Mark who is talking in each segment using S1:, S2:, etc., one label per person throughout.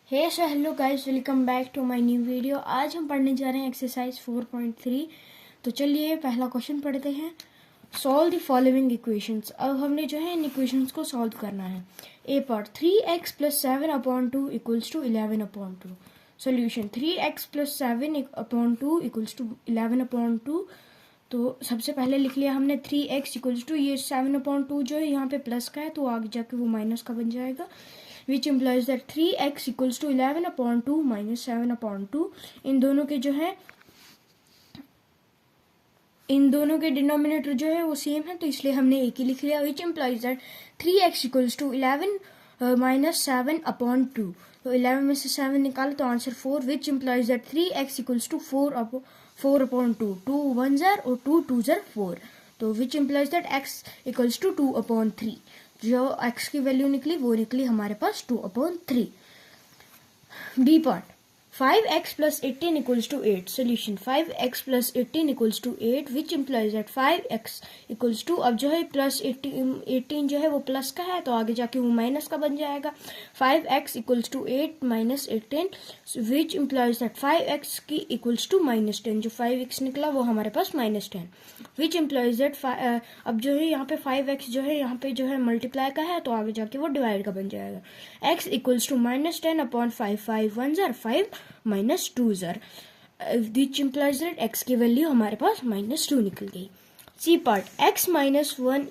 S1: Hey so hello guys, welcome back to my new video. आज हम पढ़ने जा रहे हैं एक्सरसाइज 4.3। तो चलिए पहला क्वेश्चन पढ़ते हैं। Solve the following equations. अब हमने जो है इन इक्वेशंस को सॉल्व करना है। A part 3x plus 7/2 equals to 11/2। Solution 3x plus 7/2 equals to 11/2। तो सबसे पहले लिख लिया हमने 3x इक्वल्स टू, ये 7/2 जो है यहाँ पे प्लस का है तो आगे जाके वो माइनस का बन जाएगा, which implies that 3x equals to 11/2 minus 7/2। इन दोनों के जो है इन दोनों के डिनोमिनेटर जो है वो सेम है तो इसलिए हमने एक ही लिख लिया, which implies that 3x equals to 11 minus 7/2। तो 11 में से 7 निकाले तो answer 4, which implies that 3x equals to 4/2। 2 1 और 2 2 4। तो which implies that x equals to 2/3। जो x की वैल्यू निकली वो निकली हमारे पास 2/3। B part 5x plus 18 equals to 8. Solution 5x plus 18 equals to 8, which implies that 5x equals to, अब जो है प्लस 18 जो है वो प्लस का है तो आगे जाके वो माइनस का बन जाएगा। 5x equals to 8 minus 18, which implies that 5x की equals to minus 10। जो 5x निकला वो हमारे पास minus 10, which implies that अब जो है यहाँ पे 5x जो है यहाँ पे जो है मल्टीप्लाई का है तो आगे जाके वो डिवाइड का बन जाएगा। x equals to minus 10/5, 5 1 5 minus 2 which implies that x की वैल्यू हमारे पास -2 निकल गई। C part x -1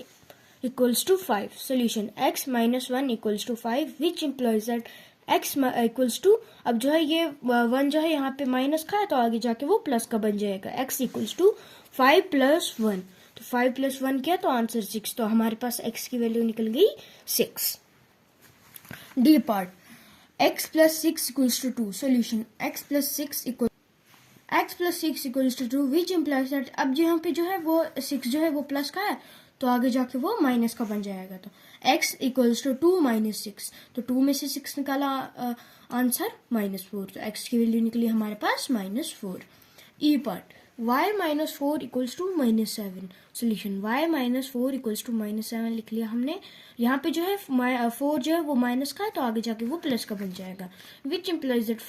S1: equals to 5। Solution x -1 equals to 5, which implies that x equals to, अब जो है ये 1 जो है यहाँ पे माइनस का है तो आगे जाके वो प्लस का बन जाएगा। x इक्वल्स टू 5 + 1, तो 5 + 1 किया तो आंसर 6, तो हमारे पास x की वैल्यू निकल गई 6। D part x plus 6 equals to 2. Solution x plus 6 equals to 2, which implies that अब यहाँ पे जो है वो 6 जो है वो प्लस का है तो आगे जाके वो माइनस का बन जाएगा। तो x equals to 2 - 6, तो 2 में से 6 निकाला आंसर -4, तो x की वैल्यू निकली हमारे पास -4। E part y -4 equals to -7। Solution y -4 equals to -7 लिख लिया हमने। यहाँ पे जो है 4 जो है वो माइनस का है तो आगे जाके वो प्लस का बन जाएगा, which implies that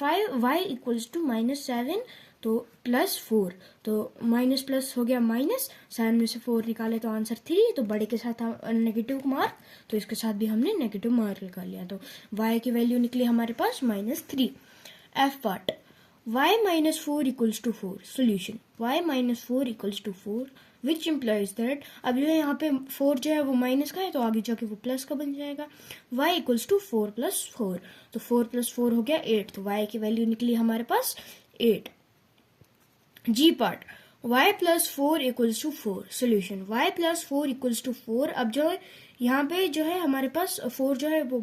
S1: y equals to -7 तो +4, तो माइनस प्लस हो गया माइनस, 7 में से 4 निकाले तो आंसर 3, तो बड़े के साथ नेगेटिव मार्क तो इसके साथ भी हमने नेगेटिव मार्क निकाल लिया, तो y की वैल्यू निकली हमारे पास -3। F part y -4 equals to 4. Solution y -4 equals to 4, which implies that, अब जो है यहाँ पे 4 जो है वो माइनस का है तो आगे जाके वो प्लस का बन जाएगा। y equals to 4 + 4, तो 4 + 4 हो गया 8, तो y की वैल्यू निकली हमारे पास 8। G part y + 4 equals to 4। Solution y + 4 equals to 4, अब जो है यहाँ पे जो है हमारे पास 4 जो है वो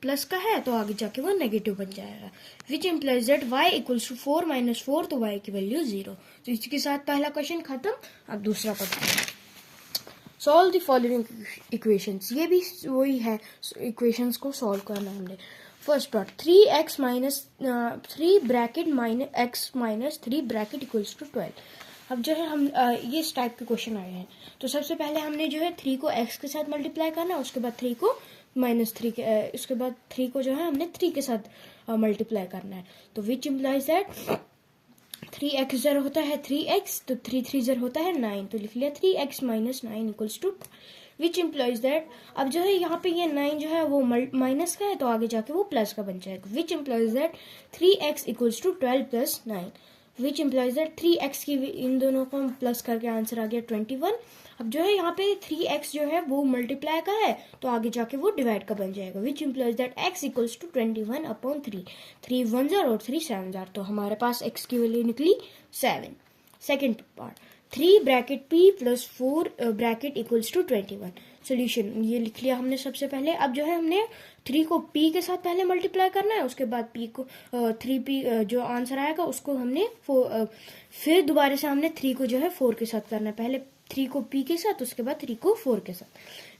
S1: प्लस का है तो आगे जाके वो नेगेटिव बन जाएगा, which implies that y equals to 4 - 4, तो y की वैल्यू 0। तो इसके साथ पहला क्वेश्चन खत्म। अब दूसरा question, solve the following equations. ये भी वही है, इक्वेशंस को सॉल्व करना हमने। First part 3x - 3 bracket -x - 3 bracket equals to 12। अब जो है हम ये इस टाइप के क्वेश्चन आए हैं, तो सबसे पहले हमने जो है 3 को x के साथ मल्टीप्लाई करना है, उसके बाद 3 को -3 के उसके बाद 3 को जो है हमने 3 के साथ मल्टीप्लाई करना है, तो विच इम्प्लाइज दैट 3x जर होता है 3x, तो 3 3 जर होता है 9, तो लिख लिया 3x - 9 equals to, which implies that, अब जो है यहाँ पे ये 9 जो है वो माइनस का है तो आगे जाके वो प्लस का बन जाएगा, which implies that 3x equals to 12 + 9, which implies that 3x की इन दोनों को प्लस करके आंसर आ गया 21। अब जो है यहाँ पे 3x जो है वो मल्टीप्लाई का है तो आगे जाके वो डिवाइड का बन जाएगा, which implies that x equals to 21/3, 3 1 और 3 7, तो हमारे पास x की वैल्यू निकली 7। Second part 3 bracket p + 4 bracket equals to 21। Solution ये लिख लिया हमने सबसे पहले। अब जो है हमने 3 को p के साथ पहले मल्टीप्लाई करना है, उसके बाद p को 3p जो आंसर आएगा उसको हमने फिर दोबारा से हमने 3 को जो है 4 के साथ करना है, पहले 3 को p के साथ उसके बाद 3 को 4 के साथ,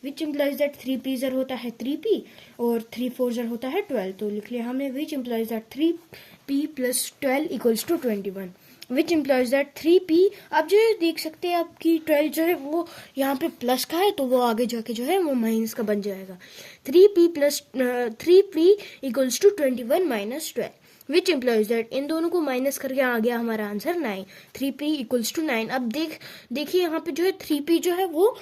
S1: विच इम्प्लाइज दैट 3p जर होता है 3p और 3 4 जर होता है 12, तो लिख लिया हमने which implies that 3p + 12 equals to 21। Which implies that 3p, अब जो है देख सकते हैं आपकी 12 जो है वो यहाँ पे प्लस का है तो वो आगे जाके जो है वो माइनस का बन जाएगा. 3p equals to 21 minus 12 which implies that, इन दोनों को माइनस करके आ गया हमारा आंसर 9. 3p equals to 9. अब देखिए यहाँ पे जो है 3p जो है वो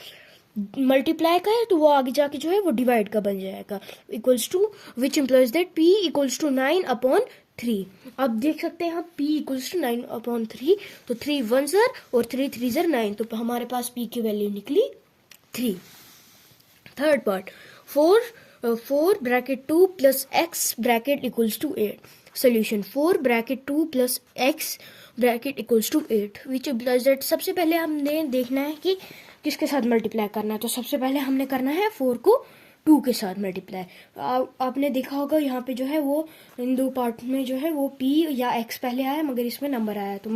S1: मल्टीप्लाई का है तो वो आगे जाके जो है वो डिवाइड का बन जाएगा. Equals to which implies that p equals to 9 upon 3. अब देख सकते हैं यहाँ p इक्वल्स टू 9 अपॉन 3, तो 3 1 सर और 3 3 सर 9, तो हमारे पास p की वैल्यू निकली 3. Third part, 4 bracket 2 plus x bracket equals to 8. Solution 4 bracket 2 plus x bracket equals to 8 which implies that, सबसे पहले हमने देखना है कि किसके साथ मल्टीप्लाई करना है. तो सबसे पहले हमने करना है 4 को 2 के साथ मल्टीप्लाई. आपने देखा होगा यहाँ पे जो है वो इन दो पार्ट में जो है वो p या x पहले आया मगर इसमें नंबर आया, तो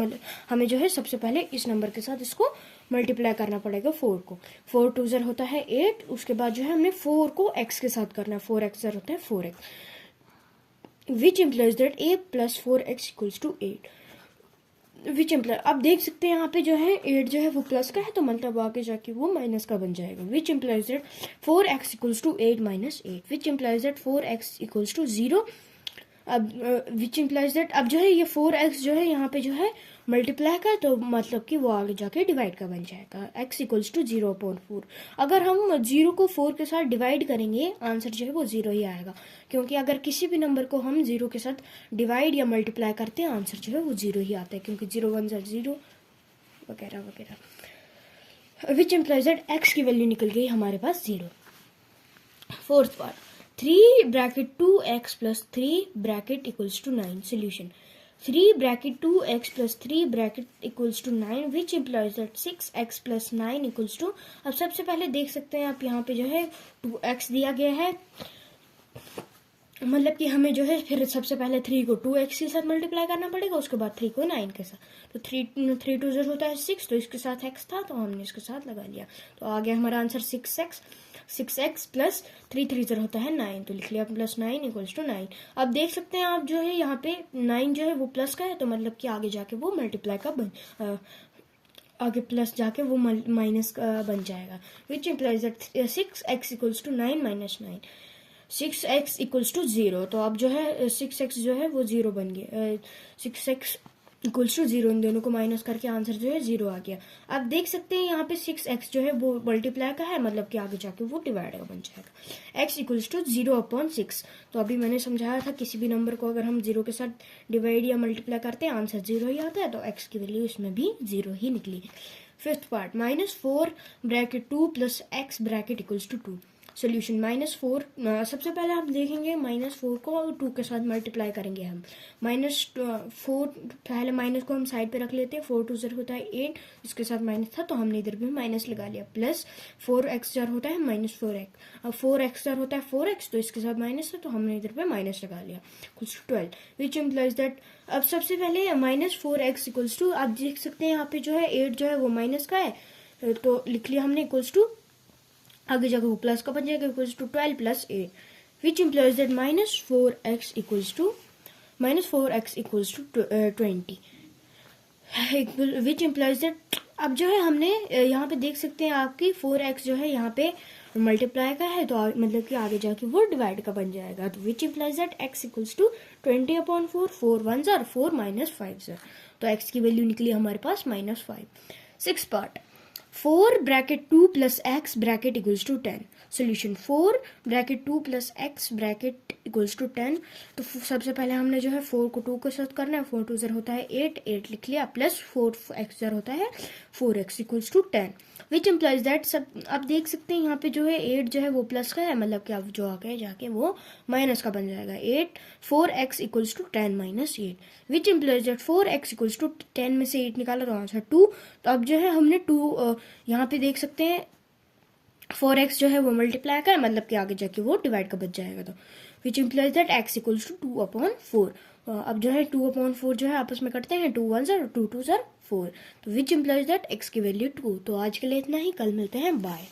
S1: हमें जो है सबसे पहले इस नंबर के साथ इसको मल्टीप्लाई करना पड़ेगा 4 को. 4 2 ज़र होता है 8, उसके बाद जो है हमने 4 को x के साथ करना है. 4x ज़र होता है 4x which implies that a plus 4x equals to 8. Which imply, अब देख सकते हैं यहाँ पे जो है 8 जो है वो प्लस का है तो मतलब आगे जाके वो माइनस का बन जाएगा. Which implies that 4x equals to 8 minus 8 which implies that 4x equals to 0. अब विच इम्प्लाइज दैट, अब जो है ये 4x जो है यहाँ पे जो है मल्टीप्लाई का तो मतलब कि वो आगे जाके डिवाइड का बन जाएगा. x equals to 0/4. अगर हम 0 को 4 के साथ डिवाइड करेंगे आंसर जो है वो 0 ही आएगा, क्योंकि अगर किसी भी नंबर को हम 0 के साथ डिवाइड या मल्टीप्लाई करते हैं आंसर जो है वो 0 ही आता है, क्योंकि 0 1 ज़र 0 वगैरह वगैरह. विच इम्प्लाइज दैट x की वैल्यू निकल गई हमारे पास 0. Fourth part, 3 bracket 2x plus 3 bracket equals to 9. Solution 3 bracket 2x plus 3 bracket equals to 9 which implies that 6x plus 9 equals to. अब सबसे पहले देख सकते हैं आप यहाँ पे जो है 2x दिया गया है, मतलब कि हमें जो है फिर सबसे पहले 3 को 2x के साथ मल्टीप्लाई करना पड़ेगा, उसके बाद 3 को 9 के साथ. तो 3 2 ज़र होता है 6, तो इसके साथ x था तो हमने इसके साथ लगा लिया, तो आ गया हमारा आंसर 6x प्लस 3 3 ज़र होता है 9, तो लिख लिया प्लस 9 इक्वल्स टू 9. अब देख सकते हैं आप जो है यहाँ पे 9 जो है वो प्लस का है तो मतलब कि आगे जाके वो मल्टीप्लाई का आगे प्लस जाके वो माइनस का बन जाएगा. Which implies that 6x equals to 9 minus 9. 6x equals to 0, तो अब जो है 6x जो है वो 0 बन गया. 6x इक्वल्स टू 0, इन दोनों को माइनस करके आंसर जो है 0 आ गया. अब देख सकते हैं यहाँ पे 6x जो है वो मल्टीप्लाई का है, मतलब कि आगे जाके वो डिवाइड का बन जाएगा. x इक्वल्स टू 0/6, तो अभी मैंने समझाया था किसी भी नंबर को अगर हम 0 के साथ डिवाइड या मल्टीप्लाई करते हैं आंसर 0 ही आता है, तो x की वैल्यू इसमें भी 0 ही निकली. Fifth part, -4 bracket 2 plus x bracket equals to 2. Solution -4, सबसे पहले आप देखेंगे -4 को 2 के साथ मल्टीप्लाई करेंगे हम. -4 पहले माइनस को हम साइड पे रख लेते हैं. 4 2 ज़र होता है 8, इसके साथ माइनस था तो हमने इधर भी माइनस लगा लिया. प्लस 4x ज़र होता है -4x. अब 4x ज़र होता है 4x, तो इसके साथ माइनस था तो हमने इधर पे माइनस लगा लिया. Equals to 12 which implies that, अब सबसे पहले -4x इक्वल्स टू, आप देख सकते हैं यहाँ पे जो है 8 जो है वो माइनस का है तो लिख लिया हमने इक्वल्स टू, आगे जाकर वो प्लस का बन जाएगा equals to 12 plus 8 which implies that -4x equals to 20 which implies that. अब जो है हमने यहाँ पे देख सकते हैं आपकी 4x जो है यहाँ पे मल्टीप्लाई का है तो मतलब कि आगे जाके वो डिवाइड का बन जाएगा. तो which implies that x equals to 20/4. 4 1 ज़र 4 माइनस 5 ज़र, तो x की वैल्यू निकली हमारे पास -5. 6 part, 4 bracket 2 plus x bracket equals to 10. Solution 4 bracket 2 plus x bracket equals to 10. तो सबसे पहले हमने जो है 4 को 2 के साथ करना है. 4 2 ज़र होता है 8 8 लिख लिया, प्लस 4x ज़र होता है 4x equals to 10 which implies that. सब आप देख सकते हैं यहाँ पे जो है 8 जो है वो प्लस का है, मतलब कि अब जो आगे जाके वो माइनस का बन जाएगा. 4x equals to 10 minus 8 which implies that 4x equals to 10 में से 8 निकाला तो आंसर 2. तो अब जो है हमने 2 यहाँ पे देख सकते हैं 4x जो है वो मल्टीप्लाई का है, मतलब कि आगे जाके वो डिवाइड का बच जाएगा. तो which implies that x equals to 2/4. अब जो है 2/4 जो है आपस में करते हैं, 2 1 ज़र 2 2 ज़र 4. तो विच इम्प्लाइज दैट x की वैल्यू 2. तो आज के लिए इतना ही, कल मिलते हैं, बाय.